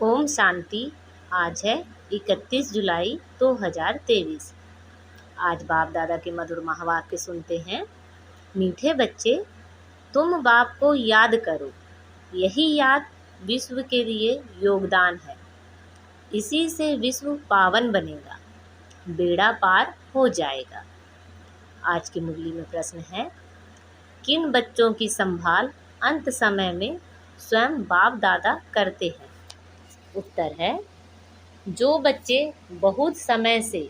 ओम शांति। आज है 31 जुलाई 2023। आज बाप दादा के मधुर महावाक्य सुनते हैं। मीठे बच्चे, तुम बाप को याद करो, यही याद विश्व के लिए योगदान है। इसी से विश्व पावन बनेगा, बेड़ा पार हो जाएगा। आज की मुरली में प्रश्न है, किन बच्चों की संभाल अंत समय में स्वयं बाप दादा करते हैं? उत्तर है, जो बच्चे बहुत समय से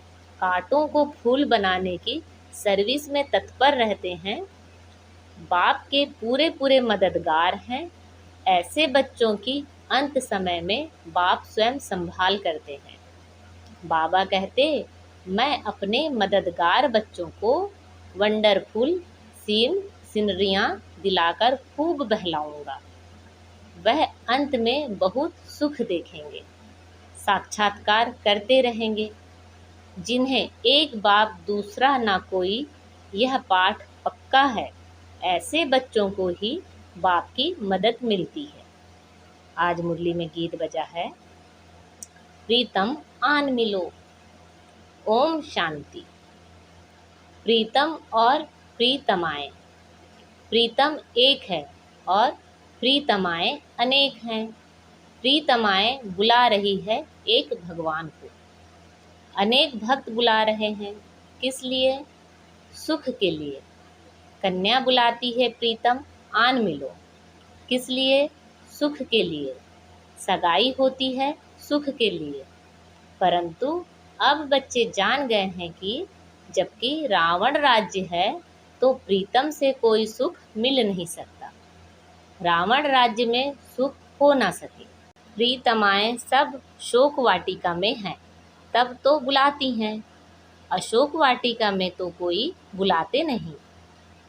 कांटों को फूल बनाने की सर्विस में तत्पर रहते हैं, बाप के पूरे पूरे मददगार हैं। ऐसे बच्चों की अंत समय में बाप स्वयं संभाल करते हैं। बाबा कहते, मैं अपने मददगार बच्चों को वंडरफुल सीनरियाँ दिलाकर खूब बहलाऊंगा। वह अंत में बहुत सुख देखेंगे, साक्षात्कार करते रहेंगे। जिन्हें एक बाप दूसरा ना कोई, यह पाठ पक्का है। ऐसे बच्चों को ही बाप की मदद मिलती है। आज मुरली में गीत बजा है, प्रीतम आन मिलो। ओम शांति। प्रीतम और प्रीतमाएं, प्रीतम एक है और प्रीतमाएं अनेक हैं। प्रीतमाएं बुला रही है एक भगवान को, अनेक भक्त बुला रहे हैं। किस लिए? सुख के लिए। कन्या बुलाती है प्रीतम आन मिलो, किस लिए? सुख के लिए। सगाई होती है सुख के लिए। परंतु अब बच्चे जान गए हैं कि जबकि रावण राज्य है तो प्रीतम से कोई सुख मिल नहीं सकता। रावण राज्य में सुख हो ना सके। प्रीतमाएं सब शोक वाटिका में हैं, तब तो बुलाती हैं। अशोक वाटिका में तो कोई बुलाते नहीं।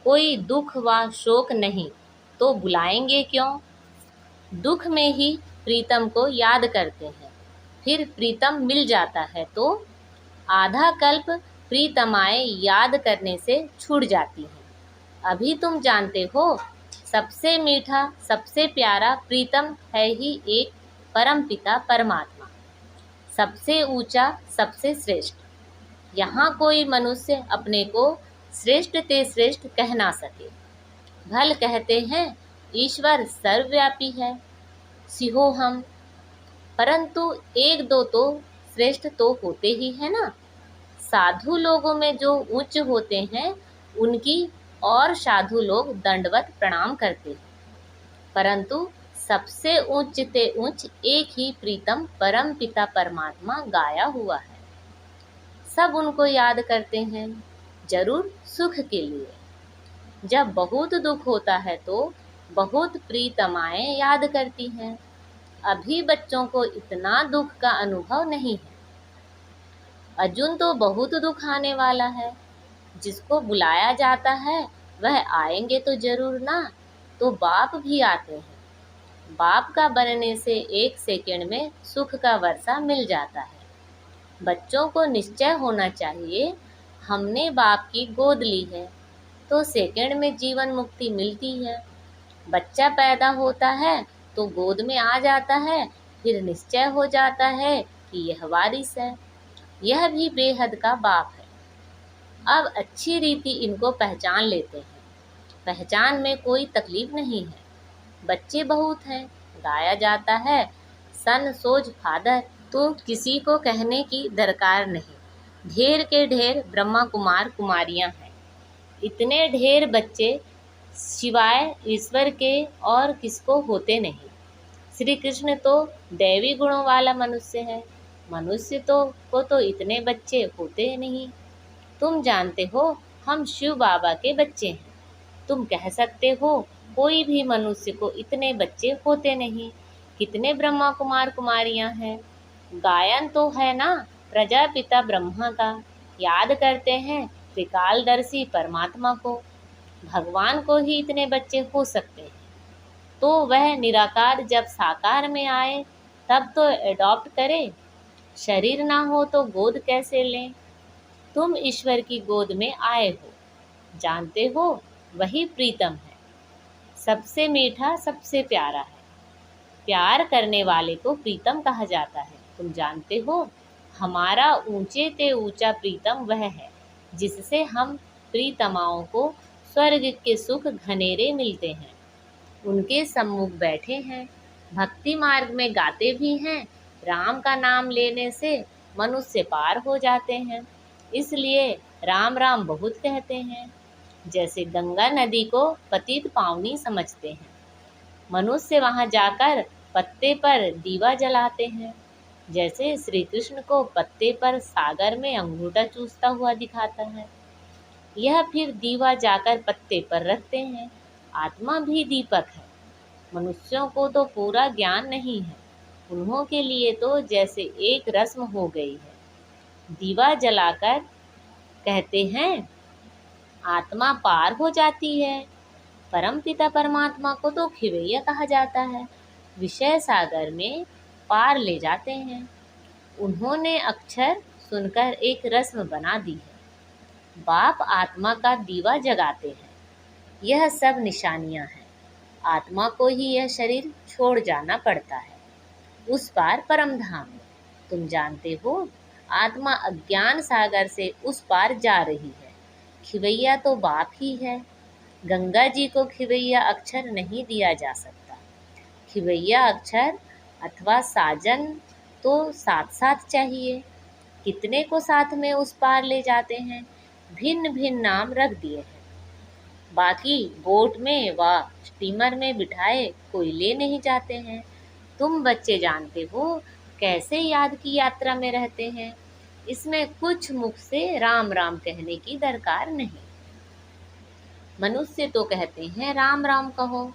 कोई दुख व शोक नहीं तो बुलाएंगे क्यों? दुख में ही प्रीतम को याद करते हैं, फिर प्रीतम मिल जाता है तो आधा कल्प प्रीतमाएं याद करने से छूट जाती हैं। अभी तुम जानते हो, सबसे मीठा सबसे प्यारा प्रीतम है ही एक परम पिता परमात्मा, सबसे ऊंचा सबसे श्रेष्ठ। यहाँ कोई मनुष्य अपने को श्रेष्ठ ते श्रेष्ठ कह ना सके। भल कहते हैं ईश्वर सर्वव्यापी है, सिहो हम। परंतु एक दो तो श्रेष्ठ तो होते ही है ना। साधु लोगों में जो उच्च होते हैं, उनकी और साधु लोग दंडवत प्रणाम करते हैं। परंतु सबसे उच्च ते उच्च एक ही प्रीतम परम पिता परमात्मा गाया हुआ है। सब उनको याद करते हैं, जरूर सुख के लिए। जब बहुत दुख होता है तो बहुत प्रीतमाएं याद करती हैं। अभी बच्चों को इतना दुख का अनुभव नहीं है। अर्जुन तो बहुत दुख आने वाला है। जिसको बुलाया जाता है वह आएंगे तो जरूर ना, तो बाप भी आते हैं। बाप का बनने से एक सेकंड में सुख का वर्षा मिल जाता है। बच्चों को निश्चय होना चाहिए, हमने बाप की गोद ली है तो सेकंड में जीवन मुक्ति मिलती है। बच्चा पैदा होता है तो गोद में आ जाता है, फिर निश्चय हो जाता है कि यह वारिस है, यह भी बेहद का बाप है। अब अच्छी रीति इनको पहचान लेते हैं। पहचान में कोई तकलीफ नहीं है। बच्चे बहुत हैं, गाया जाता है सन सोज फादर, तो किसी को कहने की दरकार नहीं। ढेर के ढेर ब्रह्मा कुमार कुमारियां हैं। इतने ढेर बच्चे सिवाय ईश्वर के और किसको होते नहीं। श्री कृष्ण तो दैवी गुणों वाला मनुष्य है। मनुष्य को इतने बच्चे होते नहीं। तुम जानते हो हम शिव बाबा के बच्चे हैं। तुम कह सकते हो कोई भी मनुष्य को इतने बच्चे होते नहीं। कितने ब्रह्मा कुमार कुमारियां हैं। गायन तो है ना प्रजापिता ब्रह्मा का। याद करते हैं त्रिकालदर्शी परमात्मा को। भगवान को ही इतने बच्चे हो सकते हैं, तो वह निराकार जब साकार में आए तब तो एडॉप्ट करे। शरीर ना हो तो गोद कैसे लें? तुम ईश्वर की गोद में आए हो, जानते हो वही प्रीतम है, सबसे मीठा सबसे प्यारा है। प्यार करने वाले को प्रीतम कहा जाता है। तुम जानते हो, हमारा ऊंचे ते ऊंचा प्रीतम वह है जिससे हम प्रीतमाओं को स्वर्ग के सुख घनेरे मिलते हैं। उनके सम्मुख बैठे हैं, भक्ति मार्ग में गाते भी हैं, राम का नाम लेने से मनुष्य पार हो जाते हैं, इसलिए राम राम बहुत कहते हैं। जैसे गंगा नदी को पतित पावनी समझते हैं, मनुष्य वहां जाकर पत्ते पर दीवा जलाते हैं। जैसे श्री कृष्ण को पत्ते पर सागर में अंगूठा चूसता हुआ दिखाता है, यह फिर दीवा जाकर पत्ते पर रखते हैं। आत्मा भी दीपक है। मनुष्यों को तो पूरा ज्ञान नहीं है, उन्हों के लिए तो जैसे एक रस्म हो गई है। दीवा जलाकर कहते हैं आत्मा पार हो जाती है। परमपिता परमात्मा को तो खिवैया कहा जाता है, विषय सागर में पार ले जाते हैं। उन्होंने अक्षर सुनकर एक रस्म बना दी है। बाप आत्मा का दीवा जगाते हैं। यह सब निशानियां हैं। आत्मा को ही यह शरीर छोड़ जाना पड़ता है, उस पार परम धाम में। तुम जानते हो, आत्मा अज्ञान सागर से उस पार जा रही है। खिवैया तो बाप ही है। गंगा जी को खिवैया अक्षर नहीं दिया जा सकता। खिवैया अक्षर अथवा साजन तो साथ साथ चाहिए। कितने को साथ में उस पार ले जाते हैं, भिन्न भिन्न नाम रख दिए हैं। बाकी बोट में व स्टीमर में बिठाए कोई ले नहीं जाते हैं। तुम बच्चे जानते हो कैसे याद की यात्रा में रहते हैं। इसमें कुछ मुख से राम राम कहने की दरकार नहीं। मनुष्य तो कहते हैं राम राम कहो,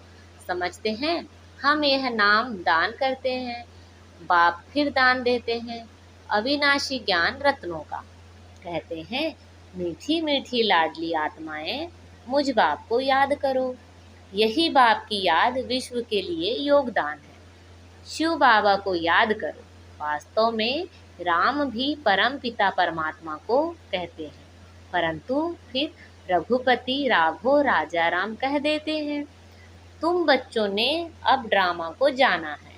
समझते हैं हम यह नाम दान करते हैं। बाप फिर दान देते हैं अविनाशी ज्ञान रत्नों का। कहते हैं मीठी मीठी लाडली आत्माएं, मुझ बाप को याद करो। यही बाप की याद विश्व के लिए योगदान है। शिव बाबा को याद करो। वास्तव में राम भी परम पिता परमात्मा को कहते हैं, परंतु फिर रघुपति राघो राजा राम कह देते हैं। तुम बच्चों ने अब ड्रामा को जाना है।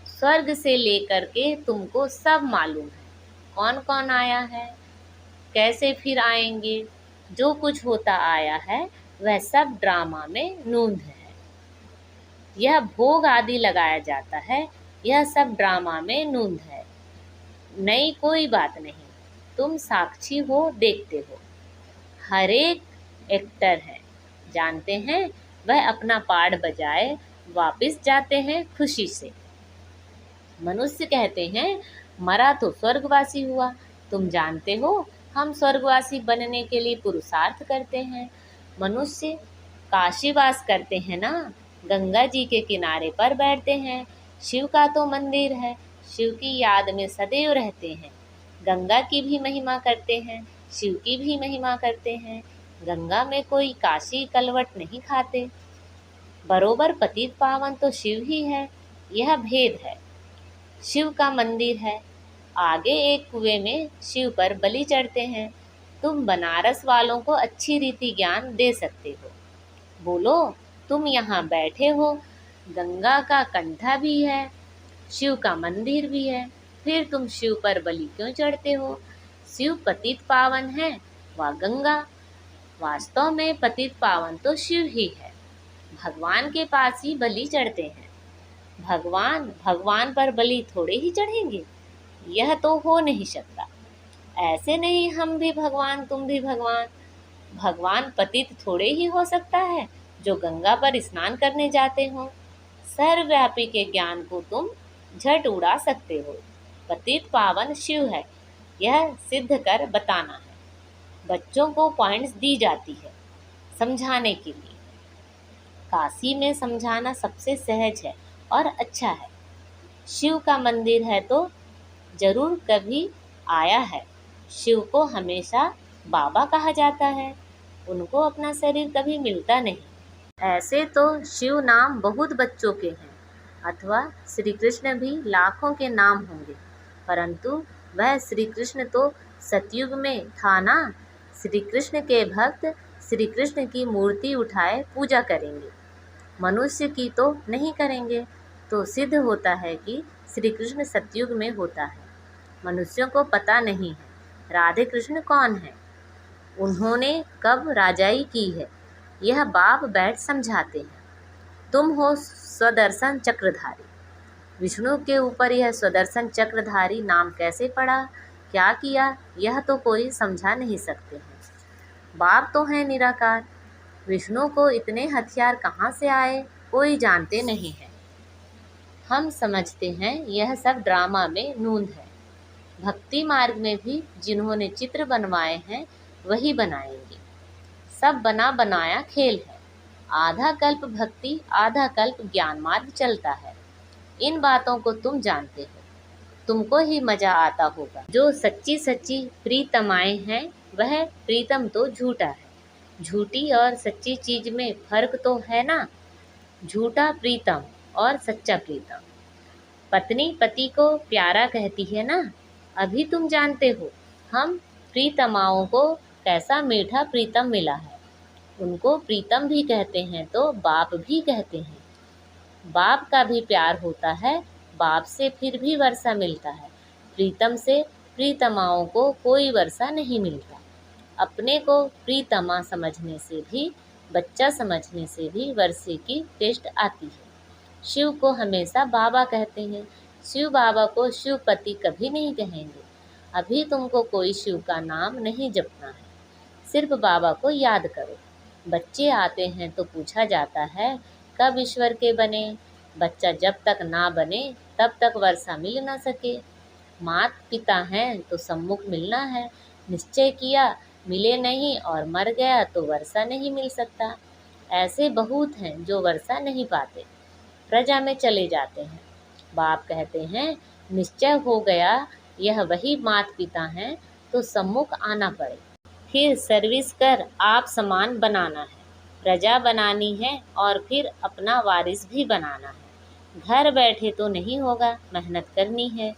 स्वर्ग से लेकर के तुमको सब मालूम है, कौन कौन आया है, कैसे फिर आएंगे। जो कुछ होता आया है वह सब ड्रामा में नूंद है। यह भोग आदि लगाया जाता है, यह सब ड्रामा में नूंद है। नई कोई बात नहीं, तुम साक्षी हो, देखते हो। हर एक एक्टर है, जानते हैं वह अपना पार्ट बजाए वापस जाते हैं खुशी से। मनुष्य कहते हैं मरा तो स्वर्गवासी हुआ। तुम जानते हो हम स्वर्गवासी बनने के लिए पुरुषार्थ करते हैं। मनुष्य काशीवास करते हैं ना, गंगा जी के किनारे पर बैठते हैं। शिव का तो मंदिर है, शिव की याद में सदैव रहते हैं। गंगा की भी महिमा करते हैं, शिव की भी महिमा करते हैं। गंगा में कोई काशी कलवट नहीं खाते। बरोबर पतित पावन तो शिव ही है, यह भेद है। शिव का मंदिर है, आगे एक कुएं में शिव पर बलि चढ़ते हैं। तुम बनारस वालों को अच्छी रीति ज्ञान दे सकते हो। बोलो, तुम यहाँ बैठे हो, गंगा का कंठा भी है, शिव का मंदिर भी है, फिर तुम शिव पर बलि क्यों चढ़ते हो? शिव पतित पावन है व गंगा। वास्तव में पतित पावन तो शिव ही है। भगवान के पास ही बलि चढ़ते हैं। भगवान पर बलि थोड़े ही चढ़ेंगे, यह तो हो नहीं सकता। ऐसे नहीं हम भी भगवान तुम भी भगवान। भगवान पतित थोड़े ही हो सकता है जो गंगा पर स्नान करने जाते हो। सर्वव्यापी के ज्ञान को तुम झट उड़ा सकते हो। पतित पावन शिव है, यह सिद्ध कर बताना है। बच्चों को पॉइंट्स दी जाती है समझाने के लिए। काशी में समझाना सबसे सहज है और अच्छा है। शिव का मंदिर है तो जरूर कभी आया है। शिव को हमेशा बाबा कहा जाता है, उनको अपना शरीर कभी मिलता नहीं। ऐसे तो शिव नाम बहुत बच्चों के हैं, अथवा श्री कृष्ण भी लाखों के नाम होंगे, परंतु वह श्री कृष्ण तो सतयुग में था ना। श्री कृष्ण के भक्त श्री कृष्ण की मूर्ति उठाए पूजा करेंगे, मनुष्य की तो नहीं करेंगे। तो सिद्ध होता है कि श्री कृष्ण सतयुग में होता है। मनुष्यों को पता नहीं है राधे कृष्ण कौन है, उन्होंने कब राजाई की है, यह बाप बैठ समझाते हैं। तुम हो स्वदर्शन चक्रधारी। विष्णु के ऊपर यह स्वदर्शन चक्रधारी नाम कैसे पड़ा, क्या किया, यह तो कोई समझा नहीं सकते हैं। बाप तो हैं निराकार, विष्णु को इतने हथियार कहाँ से आए, कोई जानते नहीं है। हम समझते हैं यह सब ड्रामा में नूंद है। भक्ति मार्ग में भी जिन्होंने चित्र बनवाए हैं वही बनाएंगे। सब बना बनाया खेल है। आधा कल्प भक्ति आधा कल्प ज्ञान मार्ग चलता है। इन बातों को तुम जानते हो, तुमको ही मजा आता होगा। जो सच्ची सच्ची प्रीतमाएं हैं वह प्रीतम तो झूठा है। झूठी और सच्ची चीज में फर्क तो है ना। झूठा प्रीतम और सच्चा प्रीतम। पत्नी पति को प्यारा कहती है ना, अभी तुम जानते हो हम प्रीतमाओं को कैसा मीठा प्रीतम मिला है। उनको प्रीतम भी कहते हैं तो बाप भी कहते हैं। बाप का भी प्यार होता है, बाप से फिर भी वर्षा मिलता है। प्रीतम से प्रीतमाओं को कोई वर्षा नहीं मिलता। अपने को प्रीतमा समझने से भी, बच्चा समझने से भी वर्षे की टेस्ट आती है। शिव को हमेशा बाबा कहते हैं। शिव बाबा को शिवपति कभी नहीं कहेंगे। अभी तुमको कोई शिव का नाम नहीं जपना है, सिर्फ बाबा को याद करो। बच्चे आते हैं तो पूछा जाता है कब ईश्वर के बने। बच्चा जब तक ना बने तब तक वर्षा मिल ना सके। मात पिता हैं तो सम्मुख मिलना है। निश्चय किया मिले नहीं और मर गया तो वर्षा नहीं मिल सकता। ऐसे बहुत हैं जो वर्षा नहीं पाते, प्रजा में चले जाते हैं। बाप कहते हैं निश्चय हो गया यह वही मात पिता हैं तो सम्मुख आना पड़े। फिर सर्विस कर आप समान बनाना है, प्रजा बनानी है और फिर अपना वारिस भी बनाना है। घर बैठे तो नहीं होगा, मेहनत करनी है।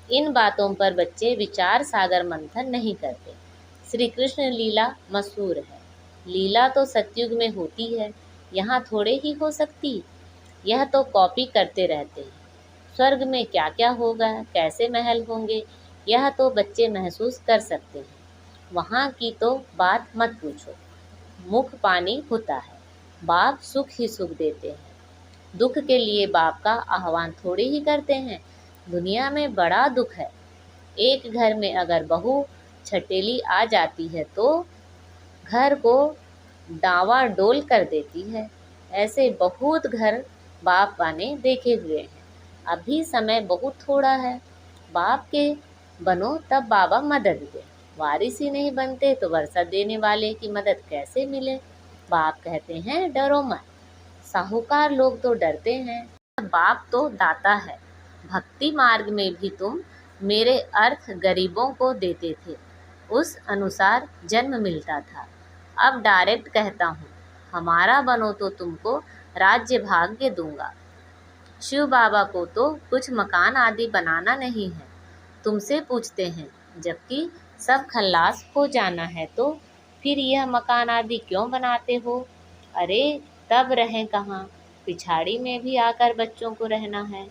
इन बातों पर बच्चे विचार सागर मंथन नहीं करते। श्री कृष्ण लीला मशहूर है। लीला तो सतयुग में होती है, यहाँ थोड़े ही हो सकती। यह तो कॉपी करते रहते हैं। स्वर्ग में क्या क्या होगा, कैसे महल होंगे, यह तो बच्चे महसूस कर सकते हैं। वहाँ की तो बात मत पूछो, मुख पानी होता है। बाप सुख ही सुख देते हैं, दुख के लिए बाप का आह्वान थोड़े ही करते हैं। दुनिया में बड़ा दुख है। एक घर में अगर बहू छटेली आ जाती है तो घर को डावाडोल कर देती है। ऐसे बहुत घर बाप ने देखे हुए हैं। अभी समय बहुत थोड़ा है, बाप के बनो तब बाबा मदद दे। वारिस ही नहीं बनते तो वर्षा देने वाले की मदद कैसे मिले। बाप कहते हैं डरो मत। साहूकार लोग तो डरते हैं, बाप तो दाता है। भक्ति मार्ग में भी तुम मेरे अर्थ गरीबों को देते थे, उस अनुसार जन्म मिलता था। अब डायरेक्ट कहता हूँ, हमारा बनो तो तुमको राज्य भाग्य दूंगा। शिव बाबा को तो कुछ मकान आदि बनाना नहीं है, तुमसे पूछते हैं। जबकि सब खल्लास हो जाना है तो फिर यह मकान आदि क्यों बनाते हो। अरे तब रहें कहाँ, पिछाड़ी में भी आकर बच्चों को रहना है।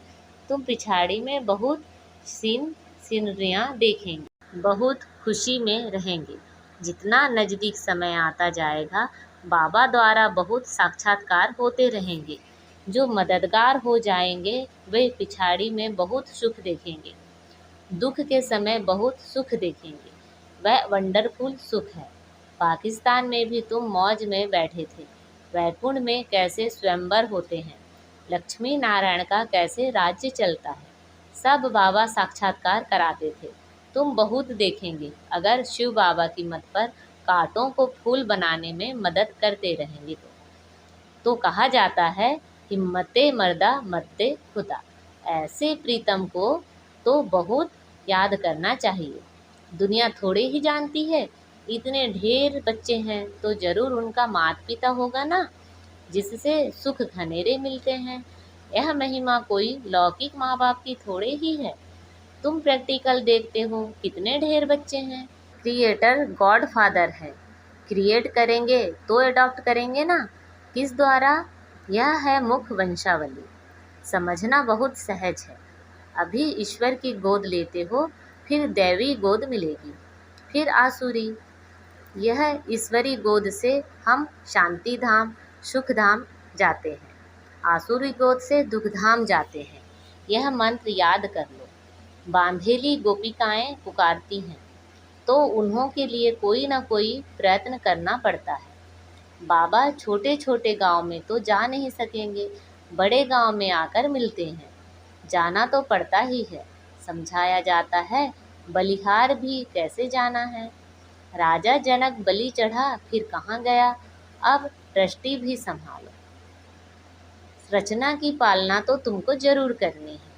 तुम पिछाड़ी में बहुत सीनरियाँ देखेंगे, बहुत खुशी में रहेंगे। जितना नज़दीक समय आता जाएगा बाबा द्वारा बहुत साक्षात्कार होते रहेंगे। जो मददगार हो जाएंगे वे पिछाड़ी में बहुत सुख देखेंगे, दुख के समय बहुत सुख देखेंगे। वह वंडरफुल सुख है। पाकिस्तान में भी तुम मौज में बैठे थे। वैकुंठ में कैसे स्वयंवर होते हैं, लक्ष्मी नारायण का कैसे राज्य चलता है, सब बाबा साक्षात्कार कराते थे। तुम बहुत देखेंगे अगर शिव बाबा की मत पर कांटों को फूल बनाने में मदद करते रहेंगे तो कहा जाता है हिम्मते मर्दा मत्ते खुदा। ऐसे प्रीतम को तो बहुत याद करना चाहिए। दुनिया थोड़े ही जानती है। इतने ढेर बच्चे हैं तो जरूर उनका माता पिता होगा ना, जिससे सुख घनेरे मिलते हैं। यह महिमा कोई लौकिक माँ बाप की थोड़े ही है। तुम प्रैक्टिकल देखते हो, कितने ढेर बच्चे हैं। क्रिएटर गॉड फादर है, क्रिएट करेंगे तो अडॉप्ट करेंगे ना, किस द्वारा। यह है मुख्य वंशावली। समझना बहुत सहज है। अभी ईश्वर की गोद लेते हो, फिर दैवी गोद मिलेगी, फिर आसुरी। यह ईश्वरी गोद से हम शांति धाम, सुख धाम जाते हैं, आसुरी गोद से दुख धाम जाते हैं। यह मंत्र याद कर लो। बांधेली गोपिकाएं पुकारती हैं तो उन्हों के लिए कोई ना कोई प्रयत्न करना पड़ता है। बाबा छोटे छोटे गांव में तो जा नहीं सकेंगे, बड़े गांव में आकर मिलते हैं। जाना तो पड़ता ही है। समझाया जाता है, बलिहार भी कैसे जाना है। राजा जनक बलि चढ़ा, फिर कहाँ गया, अब ट्रस्टी भी संभालो। रचना की पालना तो तुमको जरूर करनी है।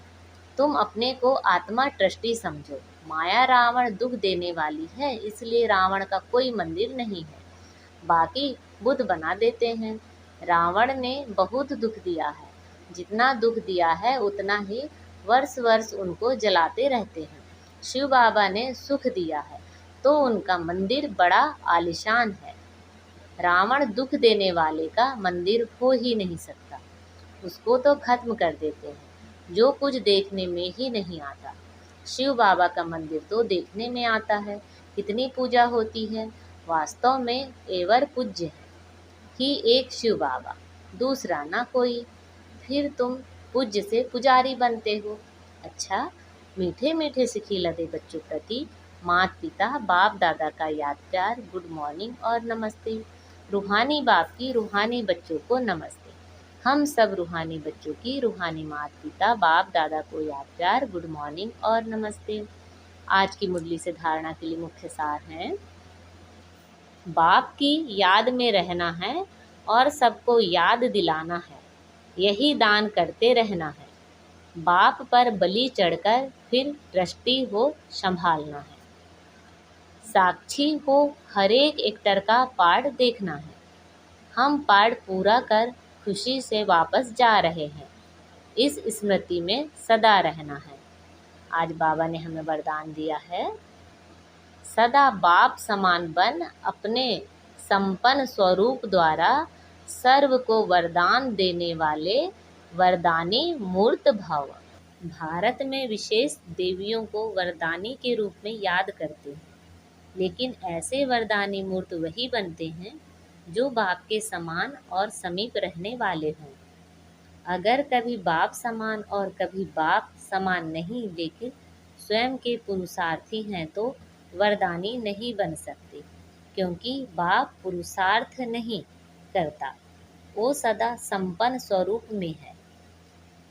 तुम अपने को आत्मा ट्रस्टी समझो। माया रावण दुख देने वाली है, इसलिए रावण का कोई मंदिर नहीं है, बाकी बुद्ध बना देते हैं। रावण ने बहुत दुख दिया है, जितना दुख दिया है उतना ही वर्ष वर्ष उनको जलाते रहते हैं। शिव बाबा ने सुख दिया है तो उनका मंदिर बड़ा आलीशान है। रावण दुख देने वाले का मंदिर हो ही नहीं सकता, उसको तो खत्म कर देते हैं, जो कुछ देखने में ही नहीं आता। शिव बाबा का मंदिर तो देखने में आता है, कितनी पूजा होती है। वास्तव में एवर पूज्य है ही एक शिव बाबा, दूसरा ना कोई। फिर तुम पूज्य से पुजारी बनते हो। अच्छा, मीठे मीठे सिखिलते बच्चों प्रति माता पिता बाप दादा का याद प्यार, गुड मॉर्निंग और नमस्ते। रूहानी बाप की रूहानी बच्चों को नमस्ते। हम सब रूहानी बच्चों की रूहानी माता पिता बाप दादा को याद प्यार, गुड मॉर्निंग और नमस्ते। आज की मुरली से धारणा के लिए मुख्य सार हैं, बाप की याद में रहना है और सबको याद दिलाना है, यही दान करते रहना है। बाप पर बलि चढ़कर फिर ट्रस्टी हो संभालना है। साक्षी हो हर एक एक्टर का पार्ट देखना है। हम पार्ट पूरा कर खुशी से वापस जा रहे हैं, इस स्मृति में सदा रहना है। आज बाबा ने हमें वरदान दिया है, सदा बाप समान बन अपने संपन्न स्वरूप द्वारा सर्व को वरदान देने वाले वरदानी मूर्त भव। भारत में विशेष देवियों को वरदानी के रूप में याद करते हैं, लेकिन ऐसे वरदानी मूर्त वही बनते हैं जो बाप के समान और समीप रहने वाले हों। अगर कभी बाप समान और कभी बाप समान नहीं, लेकिन स्वयं के पुरुषार्थी हैं तो वरदानी नहीं बन सकते, क्योंकि बाप पुरुषार्थ नहीं करता, वो सदा संपन्न स्वरूप में है।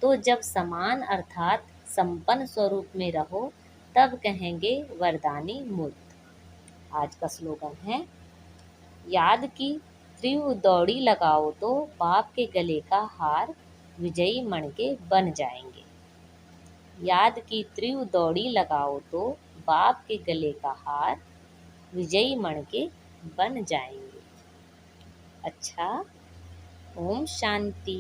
तो जब समान अर्थात संपन्न स्वरूप में रहो, तब कहेंगे वरदानी मूर्त। आज का स्लोगन है, याद की त्रिव दौड़ी लगाओ तो बाप के गले का हार विजयी मण के बन जाएंगे। याद की त्रिव दौड़ी लगाओ तो बाप के गले का हार विजयी मण के बन जाएंगे। अच्छा, ओम शांति।